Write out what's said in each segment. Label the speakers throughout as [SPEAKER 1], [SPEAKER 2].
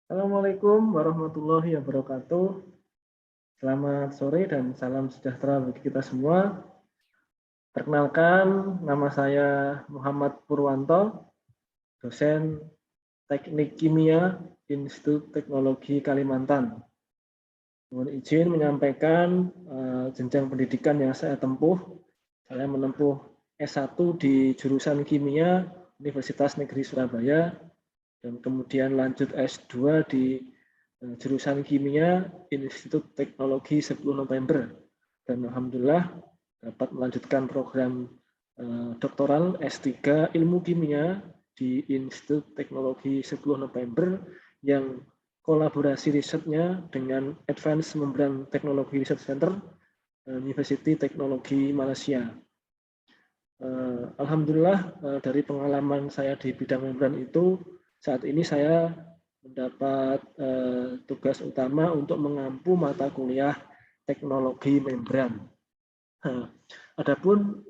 [SPEAKER 1] Assalamualaikum warahmatullahi wabarakatuh. Selamat sore dan salam sejahtera bagi kita semua. Perkenalkan, nama saya Muhammad Purwanto, dosen Teknik Kimia Institut Teknologi Kalimantan. Mohon izin menyampaikan jenjang pendidikan yang saya tempuh. Saya menempuh S1 di jurusan Kimia Universitas Negeri Surabaya, dan kemudian lanjut S2 di jurusan Kimia Institut Teknologi 10 November, dan alhamdulillah dapat melanjutkan program doktoral S3 Ilmu Kimia di Institut Teknologi 10 November yang kolaborasi risetnya dengan Advanced Membrane Technology Research Center University Teknologi Malaysia. Alhamdulillah dari pengalaman saya di bidang membran itu, saat ini saya mendapat tugas utama untuk mengampu mata kuliah teknologi membran. Adapun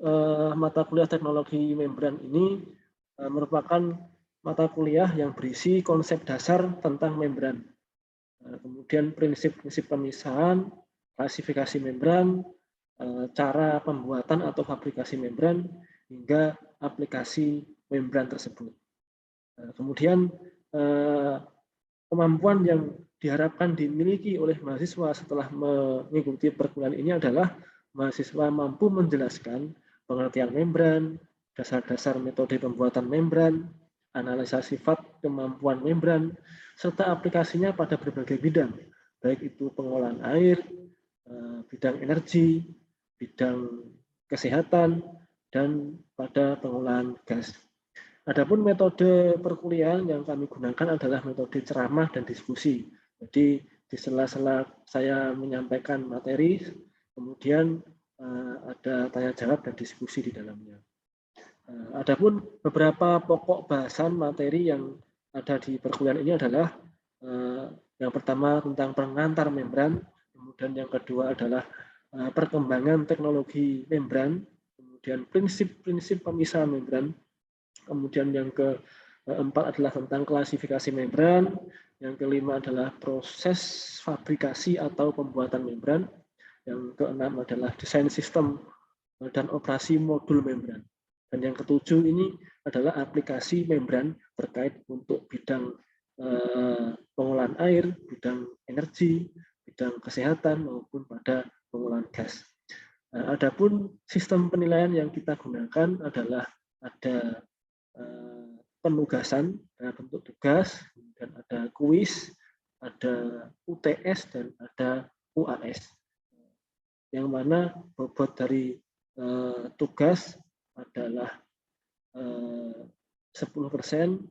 [SPEAKER 1] mata kuliah teknologi membran ini merupakan mata kuliah yang berisi konsep dasar tentang membran, kemudian prinsip-prinsip pemisahan, klasifikasi membran, cara pembuatan atau fabrikasi membran, hingga aplikasi membran tersebut. Kemudian kemampuan yang diharapkan dimiliki oleh mahasiswa setelah mengikuti perkuliahan ini adalah mahasiswa mampu menjelaskan pengertian membran, dasar-dasar metode pembuatan membran, analisa sifat kemampuan membran, serta aplikasinya pada berbagai bidang, baik itu pengolahan air, bidang energi, bidang kesehatan, dan pada pengolahan gas. Adapun metode perkuliahan yang kami gunakan adalah metode ceramah dan diskusi. Jadi di sela-sela saya menyampaikan materi, kemudian ada tanya jawab dan diskusi di dalamnya. Adapun beberapa pokok bahasan materi yang ada di perkuliahan ini adalah yang pertama tentang pengantar membran, kemudian yang kedua adalah perkembangan teknologi membran, kemudian prinsip-prinsip pemisahan membran, kemudian yang keempat adalah tentang klasifikasi membran, yang kelima adalah proses fabrikasi atau pembuatan membran, yang keenam adalah desain sistem dan operasi modul membran. Dan yang ketujuh ini adalah aplikasi membran terkait untuk bidang pengolahan air, bidang energi, bidang kesehatan, maupun pada pengolahan gas. Adapun sistem penilaian yang kita gunakan adalah ada penugasan dalam bentuk tugas, dan ada kuis, ada UTS, dan ada UAS. Yang mana bobot dari tugas adalah 10%,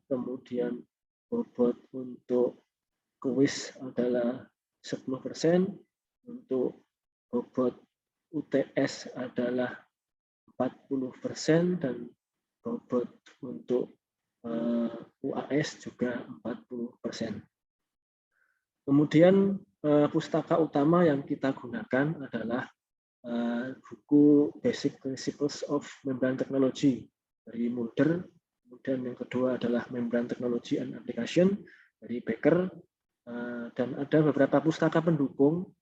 [SPEAKER 1] kemudian bobot untuk kuis adalah 10%, untuk bobot UTS adalah 40%, dan bobot untuk UAS juga 40%. Kemudian pustaka utama yang kita gunakan adalah buku Basic Principles of Membrane Technology dari Mulder, kemudian yang kedua adalah Membrane Technology and Application dari Becker, dan ada beberapa pustaka pendukung,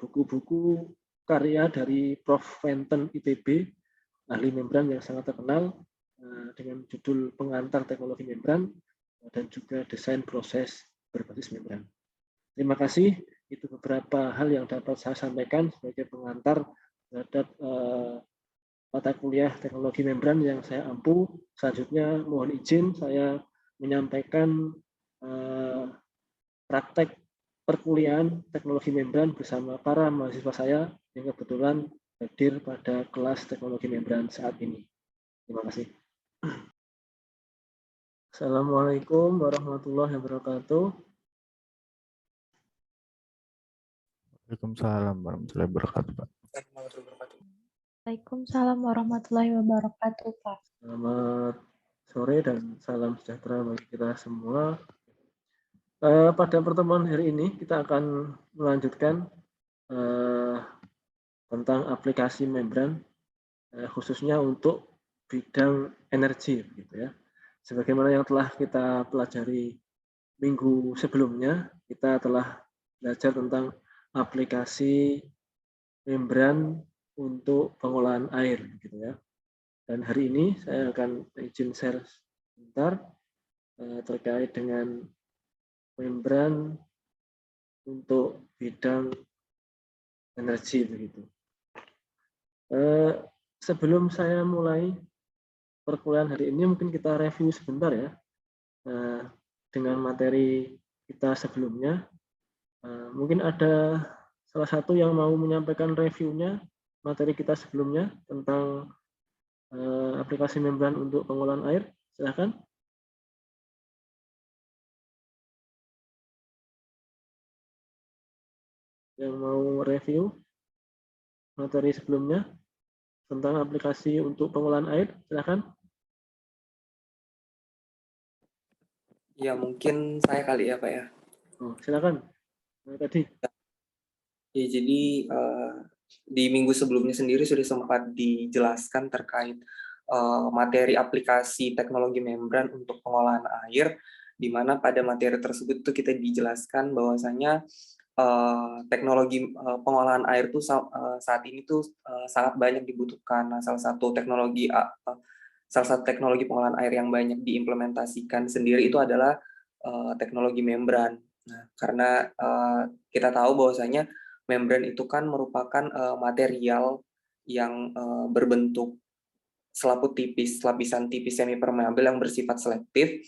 [SPEAKER 1] buku-buku karya dari Prof. Fenton ITB, ahli membran yang sangat terkenal, dengan judul Pengantar Teknologi Membran dan juga Desain Proses Berbasis Membran. Terima kasih. Itu beberapa hal yang dapat saya sampaikan sebagai pengantar terhadap mata kuliah teknologi membran yang saya ampu. Selanjutnya mohon izin saya menyampaikan praktek perkuliahan teknologi membran bersama para mahasiswa saya yang kebetulan hadir pada kelas teknologi membran saat ini. Terima kasih. Assalamualaikum warahmatullahi wabarakatuh.
[SPEAKER 2] Waalaikumsalam warahmatullahi wabarakatuh, Pak.
[SPEAKER 3] Waalaikumsalam warahmatullahi wabarakatuh, Pak.
[SPEAKER 1] Selamat sore dan salam sejahtera bagi kita semua. Pada pertemuan hari ini kita akan melanjutkan tentang aplikasi membran, khususnya untuk bidang energi, gitu ya. Sebagaimana yang telah kita pelajari minggu sebelumnya kita telah belajar tentang aplikasi membran untuk pengolahan air, gitu ya. Dan hari ini saya akan izin share sebentar terkait dengan membran untuk bidang energi, begitu. Sebelum saya mulai perkuliahan hari ini, mungkin kita review sebentar ya dengan materi kita sebelumnya. Mungkin ada salah satu yang mau menyampaikan reviewnya materi kita sebelumnya tentang aplikasi membran untuk pengolahan air. Silakan. Yang mau review materi sebelumnya tentang aplikasi untuk pengolahan air, silakan.
[SPEAKER 4] Ya, mungkin saya kali ya, Pak ya.
[SPEAKER 1] Oh, silakan. Tadi.
[SPEAKER 4] Ya, jadi di minggu sebelumnya sendiri sudah sempat dijelaskan terkait materi aplikasi teknologi membran untuk pengolahan air, di mana pada materi tersebut itu kita dijelaskan bahwasanya teknologi pengolahan air itu saat ini tuh sangat banyak dibutuhkan. Nah, salah satu teknologi pengolahan air yang banyak diimplementasikan sendiri itu adalah teknologi membran. Nah, karena kita tahu bahwasanya membran itu kan merupakan material yang berbentuk selaput tipis, lapisan tipis semi-permeabel yang bersifat selektif,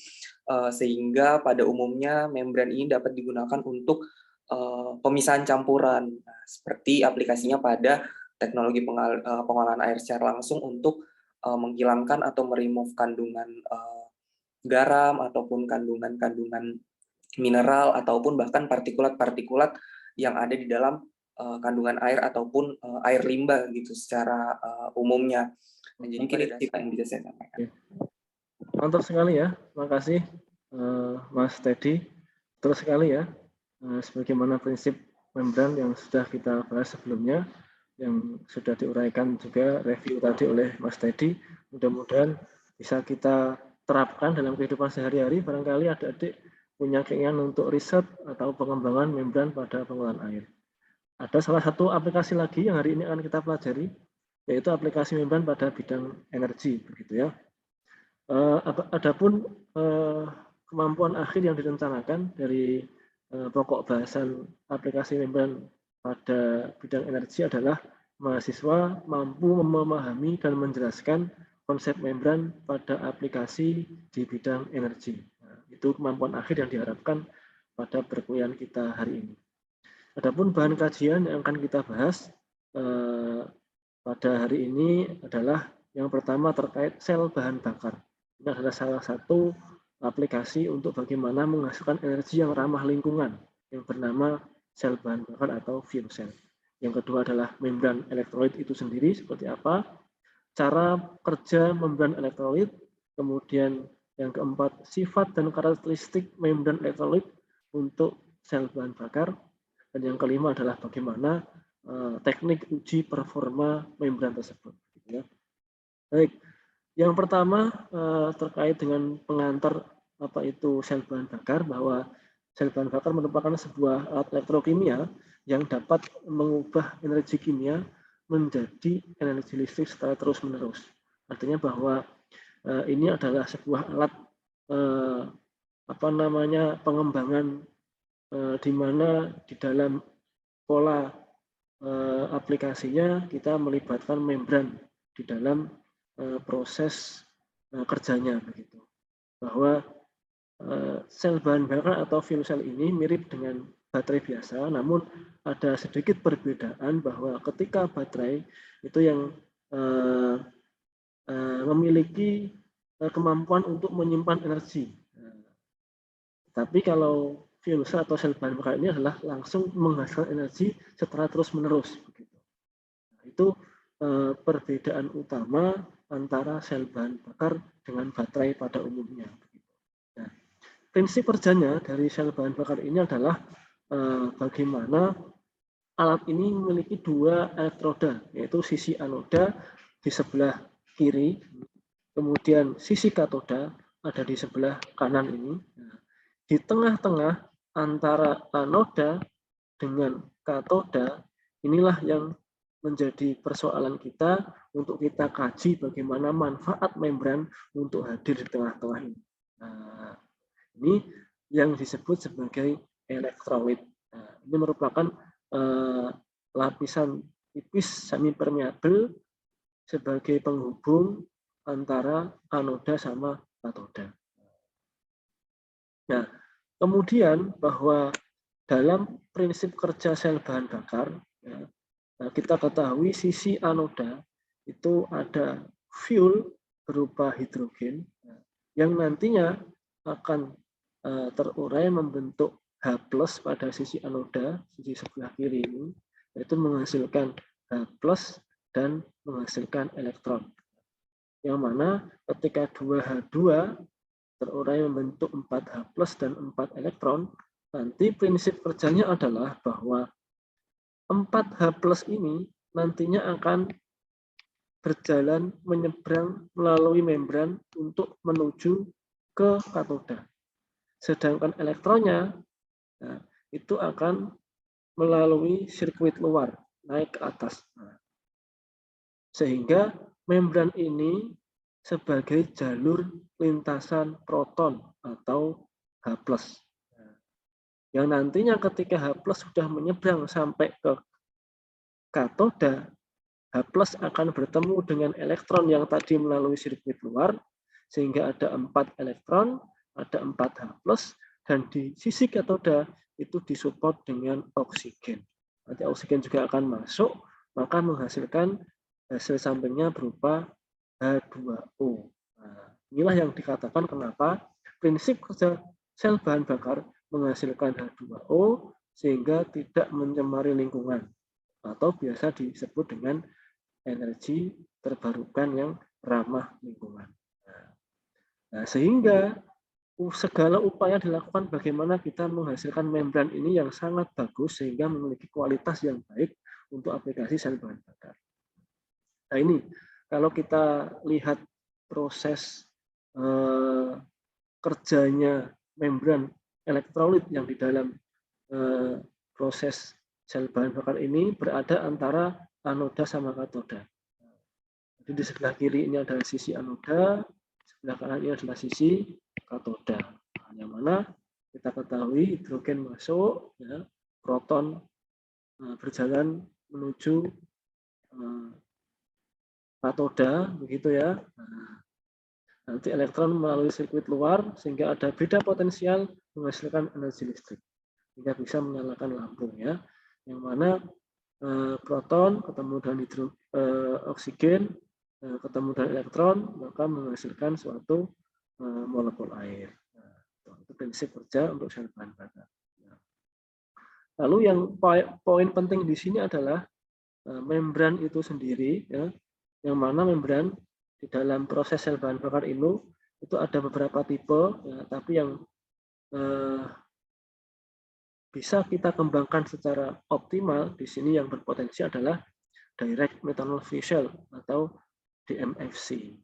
[SPEAKER 4] sehingga pada umumnya membran ini dapat digunakan untuk pemisahan campuran, seperti aplikasinya pada teknologi pengolahan air secara langsung untuk menghilangkan atau meremove kandungan garam ataupun kandungan-kandungan mineral ataupun bahkan partikulat-partikulat yang ada di dalam kandungan air ataupun air limbah gitu secara umumnya. Nah, jadi kira-kira yang bisa saya sampaikan.
[SPEAKER 1] Mantap sekali ya, terima kasih Mas Teddy. Terus sekali ya, sebagaimana prinsip membran yang sudah kita bahas sebelumnya, yang sudah diuraikan juga review tadi oleh Mas Teddy, mudah-mudahan bisa kita terapkan dalam kehidupan sehari-hari. Barangkali adik-adik punya keinginan untuk riset atau pengembangan membran pada pengolahan air. Ada salah satu aplikasi lagi yang hari ini akan kita pelajari, yaitu aplikasi membran pada bidang energi, begitu ya. Adapun kemampuan akhir yang direncanakan dari pokok bahasan aplikasi membran pada bidang energi adalah mahasiswa mampu memahami dan menjelaskan konsep membran pada aplikasi di bidang energi. Nah, itu kemampuan akhir yang diharapkan pada perkuliahan kita hari ini. Adapun bahan kajian yang akan kita bahas pada hari ini adalah yang pertama terkait sel bahan bakar. Ini adalah salah satu aplikasi untuk bagaimana menghasilkan energi yang ramah lingkungan yang bernama sel bahan bakar atau fuel cell. Yang kedua adalah membran elektrolit itu sendiri seperti apa, cara kerja membran elektrolit, kemudian yang keempat sifat dan karakteristik membran elektrolit untuk sel bahan bakar, dan yang kelima adalah bagaimana teknik uji performa membran tersebut. Baik, yang pertama terkait dengan pengantar apa itu sel bahan bakar, bahwa sel bahan bakar merupakan sebuah alat elektrokimia yang dapat mengubah energi kimia menjadi energi listrik secara terus-menerus. Artinya bahwa ini adalah sebuah alat pengembangan di mana di dalam pola aplikasinya kita melibatkan membran di dalam proses kerjanya, begitu. Bahwa sel bahan bakar atau fuel cell ini mirip dengan baterai biasa, namun ada sedikit perbedaan bahwa ketika baterai itu yang memiliki kemampuan untuk menyimpan energi. Tapi kalau fuel cell atau sel bahan bakar ini adalah langsung menghasilkan energi secara terus-menerus. Itu perbedaan utama antara sel bahan bakar dengan baterai pada umumnya. Nah, prinsip kerjanya dari sel bahan bakar ini adalah bagaimana alat ini memiliki dua elektroda, yaitu sisi anoda di sebelah kiri, kemudian sisi katoda ada di sebelah kanan ini. Nah, di tengah-tengah antara anoda dengan katoda, inilah yang menjadi persoalan kita untuk kita kaji bagaimana manfaat membran untuk hadir di tengah-tengah ini. Nah, ini yang disebut sebagai elektrolit. Nah, ini merupakan lapisan tipis semi permeabel sebagai penghubung antara anoda sama katoda. Nah, kemudian bahwa dalam prinsip kerja sel bahan bakar, ya, kita ketahui sisi anoda itu ada fuel berupa hidrogen yang nantinya akan terurai membentuk H+ pada sisi anoda, sisi sebelah kiri ini, yaitu menghasilkan H+ dan menghasilkan elektron. Yang mana ketika 2H2 terurai membentuk 4H+ dan 4 elektron, nanti prinsip kerjanya adalah bahwa 4H+ ini nantinya akan berjalan menyeberang melalui membran untuk menuju ke katoda. Sedangkan elektronnya nah, itu akan melalui sirkuit luar, naik ke atas. Sehingga membran ini sebagai jalur lintasan proton atau H+. Yang nantinya ketika H+ sudah menyeberang sampai ke katoda, H+ akan bertemu dengan elektron yang tadi melalui sirkuit luar, sehingga ada 4 elektron, ada 4 H+, dan di sisi katoda itu disupport dengan oksigen. Nanti oksigen juga akan masuk, maka menghasilkan hasil sampingnya berupa H2O. Nah, inilah yang dikatakan kenapa prinsip kerja sel bahan bakar menghasilkan H2O sehingga tidak mencemari lingkungan atau biasa disebut dengan energi terbarukan yang ramah lingkungan. Nah, sehingga segala upaya dilakukan bagaimana kita menghasilkan membran ini yang sangat bagus sehingga memiliki kualitas yang baik untuk aplikasi sel bahan bakar. Nah ini kalau kita lihat proses kerjanya membran elektrolit yang di dalam proses sel bahan bakar ini berada antara anoda sama katoda. Jadi di sebelah kiri ini adalah sisi anoda, sebelah kanan ini adalah sisi katoda. Yang mana kita ketahui hidrogen masuk, ya, proton berjalan menuju katoda, begitu ya. Nanti elektron melalui sirkuit luar sehingga ada beda potensial menghasilkan energi listrik sehingga bisa menyalakan lampu ya. Yang mana proton ketemu dengan oksigen ketemu dengan elektron maka menghasilkan suatu molekul air. Nah, itu prinsip kerja untuk sel bahan bakar. Lalu yang poin penting di sini adalah membran itu sendiri ya, yang mana membran di dalam proses sel bahan bakar itu ada beberapa tipe ya, tapi yang bisa kita kembangkan secara optimal di sini yang berpotensi adalah direct methanol fuel atau DMFC.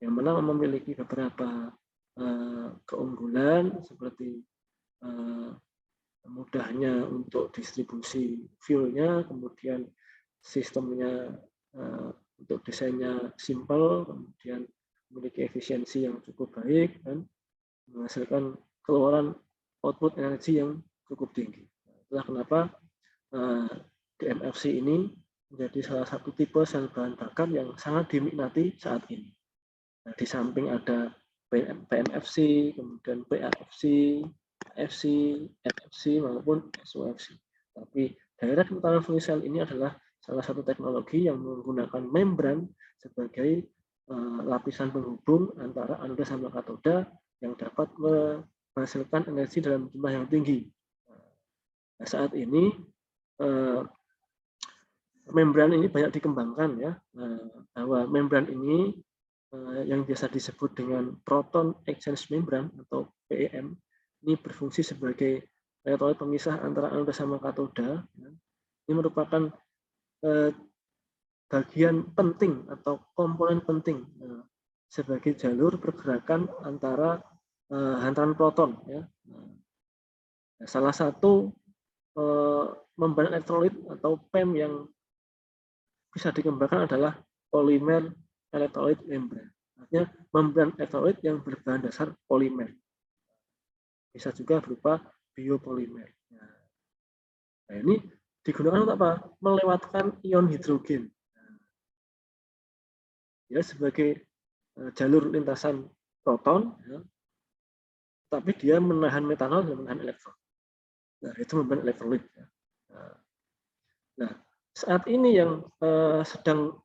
[SPEAKER 1] Yang mana memiliki beberapa keunggulan seperti mudahnya untuk distribusi fuelnya, kemudian sistemnya untuk desainnya simple, kemudian memiliki efisiensi yang cukup baik dan menghasilkan keluaran output energi yang cukup tinggi. Itulah kenapa DMFC ini menjadi salah satu tipe sel bahan bakar yang sangat diminati saat ini. Nah, di samping ada PMFC, kemudian PAFC, AFC, NFC maupun SOFC. Tapi direct methanol fuel cell ini adalah salah satu teknologi yang menggunakan membran sebagai lapisan penghubung antara anoda sama katoda yang dapat menghasilkan energi dalam jumlah yang tinggi. Nah, saat ini membran ini banyak dikembangkan ya, bahwa membran ini yang biasa disebut dengan proton exchange membran atau PEM ini berfungsi sebagai elektrolit pemisah antara anoda sama katoda. Ini merupakan bagian penting atau komponen penting sebagai jalur pergerakan antara hantaran proton. Ya. Salah satu membran elektrolit atau PEM yang bisa dikembangkan adalah polimer elektrolit membran. Artinya membran elektrolit yang berbahan dasar polimer. Bisa juga berupa biopolimer. Nah, ini digunakan untuk apa? Melewatkan ion hidrogen. Ya, sebagai jalur lintasan proton, ya, tapi dia menahan metanol dan menahan elektron. Nah, itu membran elektrolit. Ya. Nah, saat ini yang sedang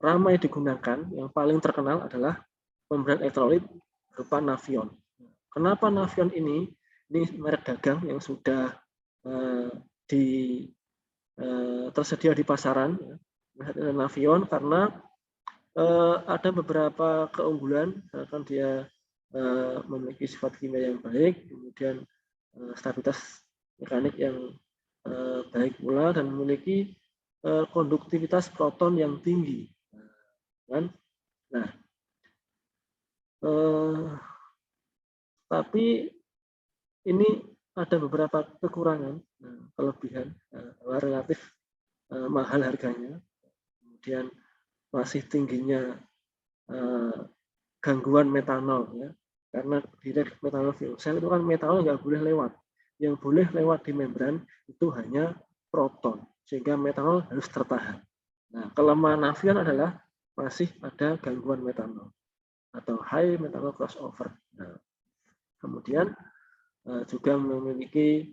[SPEAKER 1] ramai digunakan, yang paling terkenal adalah membran elektrolit berupa Nafion. Kenapa Nafion ini? Ini merek dagang yang sudah tersedia di pasaran. Ya. Nafion karena ada beberapa keunggulan, misalkan dia memiliki sifat kimia yang baik, kemudian stabilitas mekanik yang baik pula, dan memiliki konduktivitas proton yang tinggi. Nah, tapi ini ada beberapa kekurangan, kelebihan, relatif mahal harganya, kemudian masih tingginya gangguan metanol, ya, karena direct metanol fuel cell itu kan metanol nggak boleh lewat, yang boleh lewat di membran itu hanya proton, sehingga metanol harus tertahan. Nah, kelemahan Nafion adalah masih ada gangguan metanol atau high metanol crossover. Nah, kemudian juga memiliki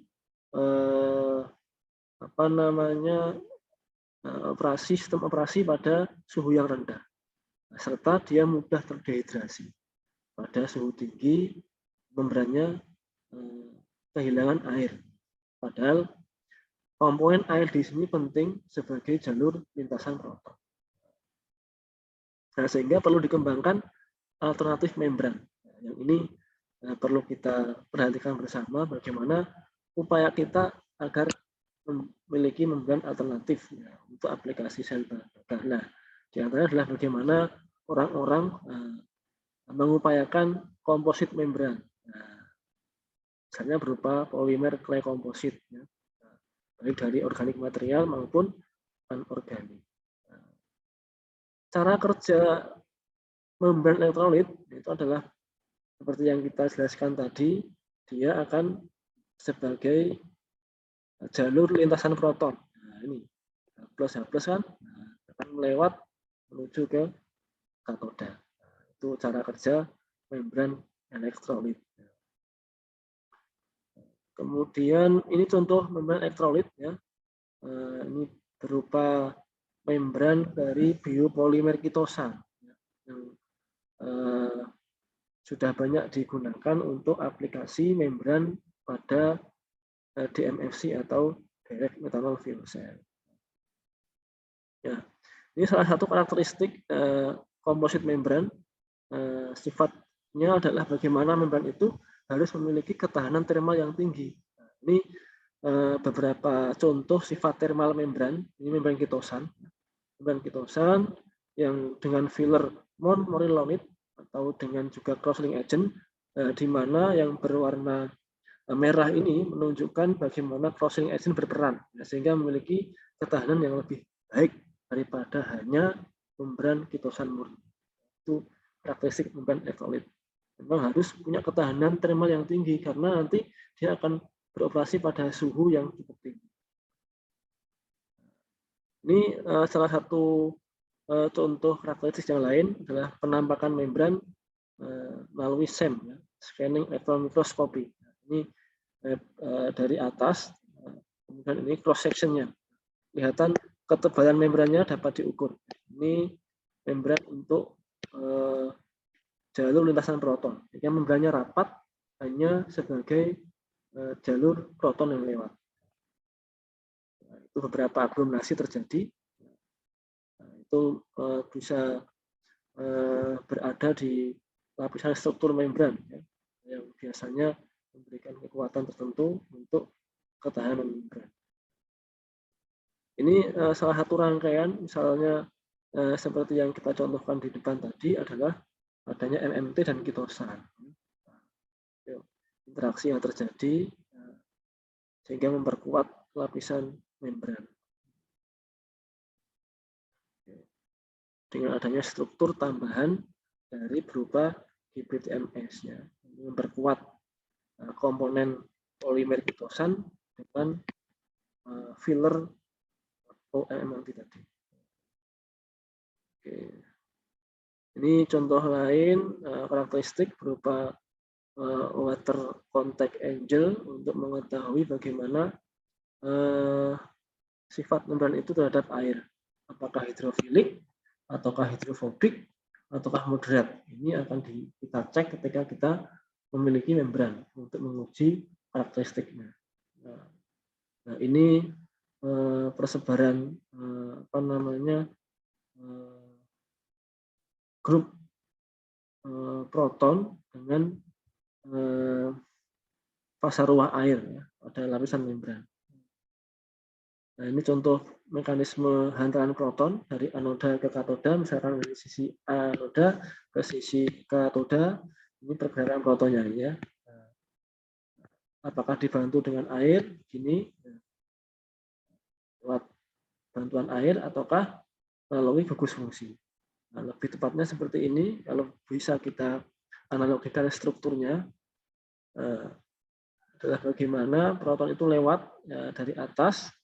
[SPEAKER 1] sistem operasi pada suhu yang rendah, serta dia mudah terdehidrasi. Pada suhu tinggi, membrannya kehilangan air. Padahal komponen air di sini penting sebagai jalur lintasan proton. Nah, sehingga perlu dikembangkan alternatif membran. Yang ini perlu kita perhatikan bersama bagaimana upaya kita agar memiliki membran alternatif, ya, untuk aplikasi sel bahan. Nah, di antaranya adalah bagaimana orang-orang mengupayakan komposit membran. Nah, misalnya berupa polimer clay komposit, ya, baik dari organik material maupun anorganik. Cara kerja membran elektrolit itu adalah seperti yang kita jelaskan tadi, dia akan sebagai jalur lintasan proton. Nah, ini H+ kan, akan melewat menuju ke katoda. Itu cara kerja membran elektrolit. Kemudian ini contoh membran elektrolit, ya. Ini berupa membran dari biopolimer kitosan yang sudah banyak digunakan untuk aplikasi membran pada DMFC atau direct metanol fuel cell. Ya, ini salah satu karakteristik komposit membran. Sifatnya adalah bagaimana membran itu harus memiliki ketahanan termal yang tinggi. Nah, ini beberapa contoh sifat termal membran. Ini membran kitosan. Membran kitosan yang dengan filler monomerilomid atau dengan juga cross-link agent, di mana yang berwarna merah ini menunjukkan bagaimana cross-link agent berperan, sehingga memiliki ketahanan yang lebih baik daripada hanya membran kitosan murni. Itu karakteristik membran elektrolit. Memang harus punya ketahanan termal yang tinggi karena nanti dia akan beroperasi pada suhu yang cukup tinggi. Ini salah satu contoh karakteristik yang lain adalah penampakan membran melalui SEM, ya, scanning electron microscopy. Ini dari atas, kemudian ini cross sectionnya, kelihatan ketebalan membrannya dapat diukur. Ini membran untuk jalur lintasan proton. Jika membrannya rapat, hanya sebagai jalur proton yang lewat. Nah, itu beberapa aglomerasi terjadi. Nah, itu bisa berada di lapisan struktur membran, ya, yang biasanya memberikan kekuatan tertentu untuk ketahanan membran. Ini salah satu rangkaian, misalnya seperti yang kita contohkan di depan tadi adalah adanya MMT dan kitosan. interaksi yang terjadi sehingga memperkuat lapisan membran. Dengan adanya struktur tambahan dari berupa GPTMS ya, memperkuat komponen polimer kitosan dengan filler OMMT tadi. Oke. Ini contoh lain karakteristik berupa water contact angle untuk mengetahui bagaimana sifat membran itu terhadap air. Apakah hidrofilik, ataukah hidrofobik, ataukah moderat. Ini akan kita cek ketika kita memiliki membran untuk menguji karakteristiknya. Nah, ini persebaran grup proton dengan fasa ruah air ya, pada lapisan membran. Nah, ini contoh mekanisme hantaran proton dari anoda ke katoda, misalkan dari sisi anoda ke sisi katoda, ini pergerakan protonnya ya. Apakah dibantu dengan air, gini, lewat bantuan air, ataukah melalui gugus fungsi. Nah, lebih tepatnya seperti ini, kalau bisa kita analogikan strukturnya, adalah bagaimana proton itu lewat ya, dari atas.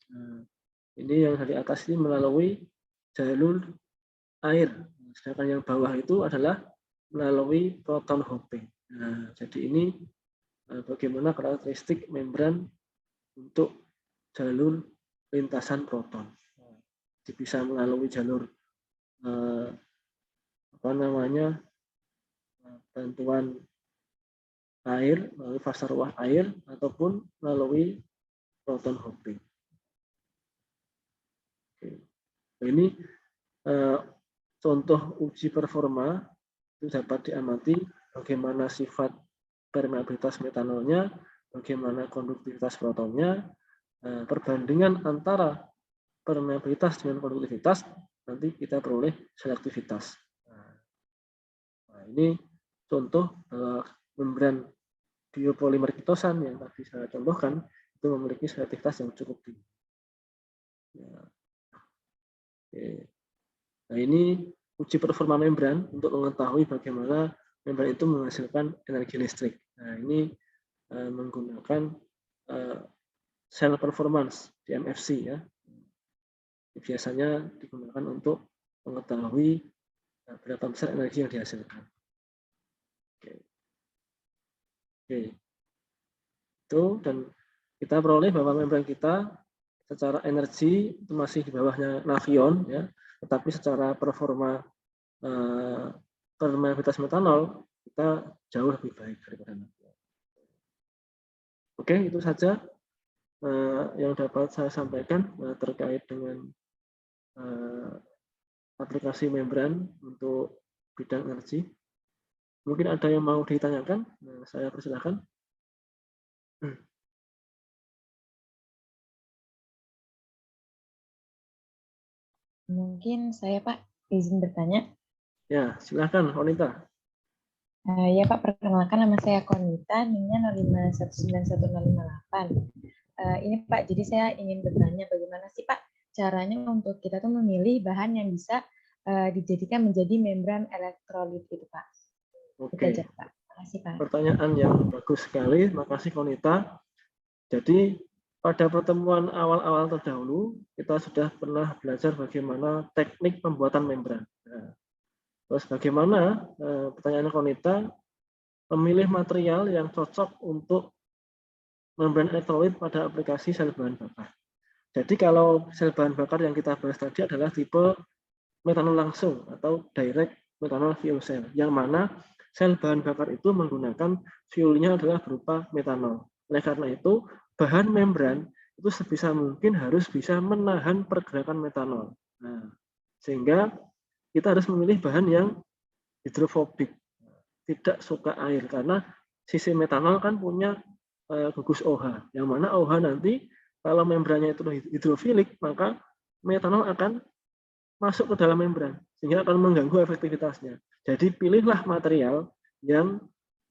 [SPEAKER 1] Ini yang dari atas ini melalui jalur air, sedangkan yang bawah itu adalah melalui proton hopping. Nah, jadi ini bagaimana karakteristik membran untuk jalur lintasan proton. Jadi bisa melalui jalur bantuan air, melalui fasa ruah air, ataupun melalui proton hopping. Ini contoh uji performa itu dapat diamati bagaimana sifat permeabilitas metanolnya, bagaimana konduktivitas protonnya, perbandingan antara permeabilitas dengan konduktivitas, nanti kita peroleh selektivitas. Nah, ini contoh membran biopolimer kitosan yang tadi saya contohkan itu memiliki selektivitas yang cukup tinggi. Ya. Oke. Nah, ini uji performa membran untuk mengetahui bagaimana membran itu menghasilkan energi listrik. Nah, ini menggunakan cell performance DMFC ya. Biasanya digunakan untuk mengetahui berapa besar energi yang dihasilkan. Oke. Itu, dan kita peroleh bahwa membran kita secara energi itu masih di bawahnya Nafion ya, tetapi secara performa permeabilitas metanol kita jauh lebih baik daripada Nafion. Oke, itu saja yang dapat saya sampaikan terkait dengan aplikasi membran untuk bidang energi. Mungkin ada yang mau ditanyakan, saya persilakan.
[SPEAKER 3] Mungkin saya Pak izin bertanya.
[SPEAKER 1] Ya, silakan Konita.
[SPEAKER 3] Ya Pak, perkenalkan nama saya Konita, NIM-nya 0519158. Ini Pak, jadi saya ingin bertanya bagaimana sih Pak caranya untuk kita tuh memilih bahan yang bisa dijadikan menjadi membran elektrolit itu Pak.
[SPEAKER 1] Oke.
[SPEAKER 3] Itu aja, Pak. Terima kasih Pak.
[SPEAKER 1] Pertanyaan yang bagus sekali, terima kasih Konita. Jadi pada pertemuan awal-awal terdahulu kita sudah pernah belajar bagaimana teknik pembuatan membran. Nah, terus bagaimana pertanyaan Konita memilih material yang cocok untuk membran elektrolit pada aplikasi sel bahan bakar. Jadi kalau sel bahan bakar yang kita bahas tadi adalah tipe metanol langsung atau direct metanol fuel cell, yang mana sel bahan bakar itu menggunakan fuelnya adalah berupa metanol. Oleh karena itu, bahan membran itu sebisa mungkin harus bisa menahan pergerakan metanol. Nah, sehingga kita harus memilih bahan yang hidrofobik, tidak suka air, karena sisi metanol kan punya gugus OH, yang mana OH nanti kalau membrannya itu hidrofilik, maka metanol akan masuk ke dalam membran, sehingga akan mengganggu efektivitasnya. Jadi pilihlah material yang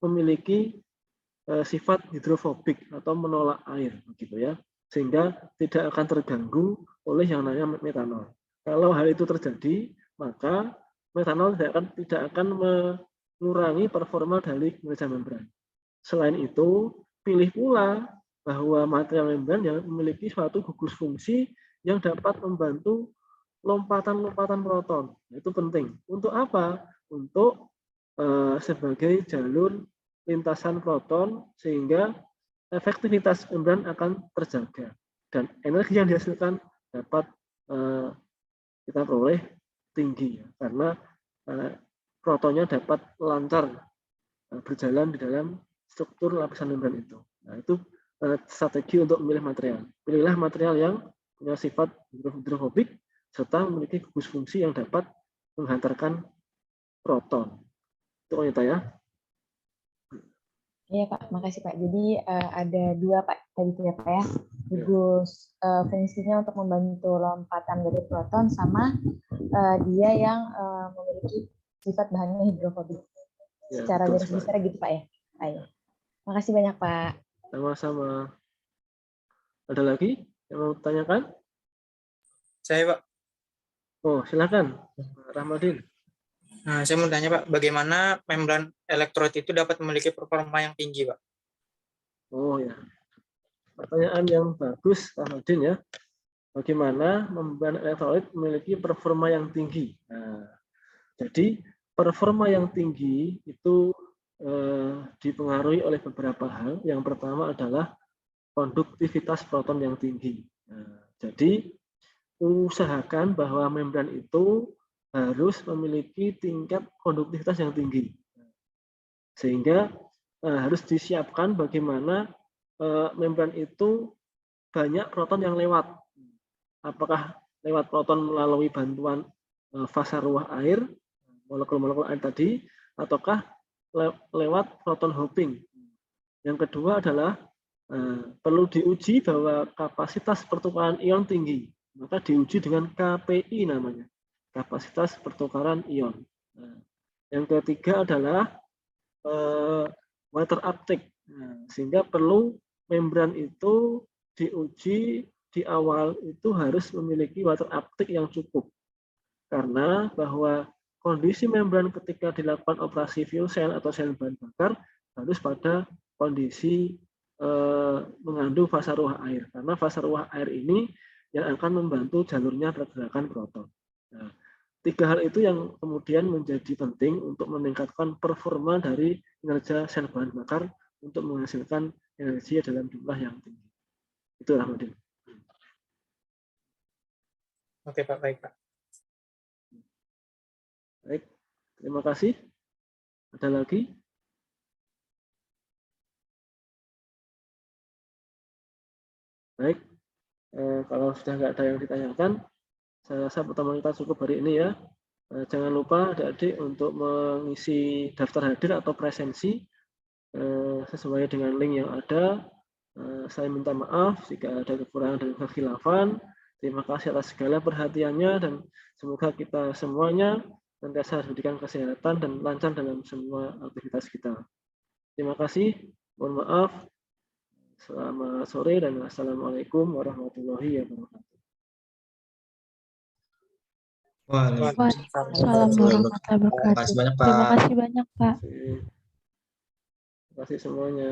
[SPEAKER 1] memiliki sifat hidrofobik atau menolak air, begitu ya, sehingga tidak akan terganggu oleh yang namanya metanol. Kalau hal itu terjadi, maka metanol tidak akan mengurangi performa dari kinerja membran. Selain itu, pilih pula bahwa material membran yang memiliki suatu gugus fungsi yang dapat membantu lompatan-lompatan proton. Itu penting. Untuk apa? Untuk sebagai jalur lintasan proton sehingga efektivitas membran akan terjaga dan energi yang dihasilkan dapat kita peroleh tinggi ya, karena protonnya dapat lancar berjalan di dalam struktur lapisan membran itu. Nah, itu strategi untuk memilih material. Pilihlah material yang punya sifat hidrofobik serta memiliki gugus fungsi yang dapat menghantarkan proton. Itu wanita ya.
[SPEAKER 3] Iya Pak, makasih Pak. Jadi ada dua Pak tadi ya Pak ya. Gugus fungsinya untuk membantu lompatan dari proton sama dia yang memiliki sifat bahannya hidrofobik.
[SPEAKER 1] Ya,
[SPEAKER 3] Secara
[SPEAKER 1] betul
[SPEAKER 3] garis
[SPEAKER 1] sekali.
[SPEAKER 3] besar gitu Pak ya. Ayo. Makasih banyak Pak.
[SPEAKER 1] Sama-sama. Ada lagi yang mau tanyakan?
[SPEAKER 5] Saya Pak.
[SPEAKER 1] Oh, silakan, Rahmadin.
[SPEAKER 5] Nah, saya mau tanya Pak, bagaimana membran elektrolit itu dapat memiliki performa yang tinggi Pak?
[SPEAKER 1] Oh ya, pertanyaan yang bagus, Rahmadin ya. Bagaimana membran elektrolit memiliki performa yang tinggi? Nah, jadi performa yang tinggi itu dipengaruhi oleh beberapa hal. Yang pertama adalah konduktivitas proton yang tinggi. Nah, jadi usahakan bahwa membran itu harus memiliki tingkat konduktivitas yang tinggi. Sehingga harus disiapkan bagaimana membran itu banyak proton yang lewat. Apakah lewat proton melalui bantuan fasa ruah air, molekul-molekul air tadi, ataukah lewat proton hopping. Yang kedua adalah perlu diuji bahwa kapasitas pertukaran ion tinggi. Maka diuji dengan KPI namanya, kapasitas pertukaran ion. Yang ketiga adalah water uptake. Sehingga perlu membran itu diuji di awal itu harus memiliki water uptake yang cukup. Karena bahwa kondisi membran ketika dilakukan operasi fuel cell atau sel bahan bakar harus pada kondisi mengandung fasa ruah air. Karena fasa ruah air ini yang akan membantu jalurnya pergerakan proton. Nah, tiga hal itu yang kemudian menjadi penting untuk meningkatkan performa dari kinerja sel bahan bakar untuk menghasilkan energi dalam jumlah yang tinggi. Itu Rahmadin.
[SPEAKER 5] Oke Pak, baik Pak.
[SPEAKER 1] Baik, terima kasih. Ada lagi? Baik, kalau sudah nggak ada yang ditanyakan, saya rasa pertemuan kita cukup hari ini ya. Jangan lupa adik-adik untuk mengisi daftar hadir atau presensi sesuai dengan link yang ada. Saya minta maaf jika ada kekurangan dan kekhilafan. Terima kasih atas segala perhatiannya dan semoga kita semuanya senantiasa diberikan kesehatan dan lancar dalam semua aktivitas kita. Terima kasih. Mohon maaf. Selamat sore dan wassalamualaikum warahmatullahi wabarakatuh.
[SPEAKER 6] Waalaikumsalam warahmatullahi wabarakatuh.
[SPEAKER 5] Terima kasih banyak Pak.
[SPEAKER 6] Terima kasih banyak Pak.
[SPEAKER 1] Terima kasih semuanya.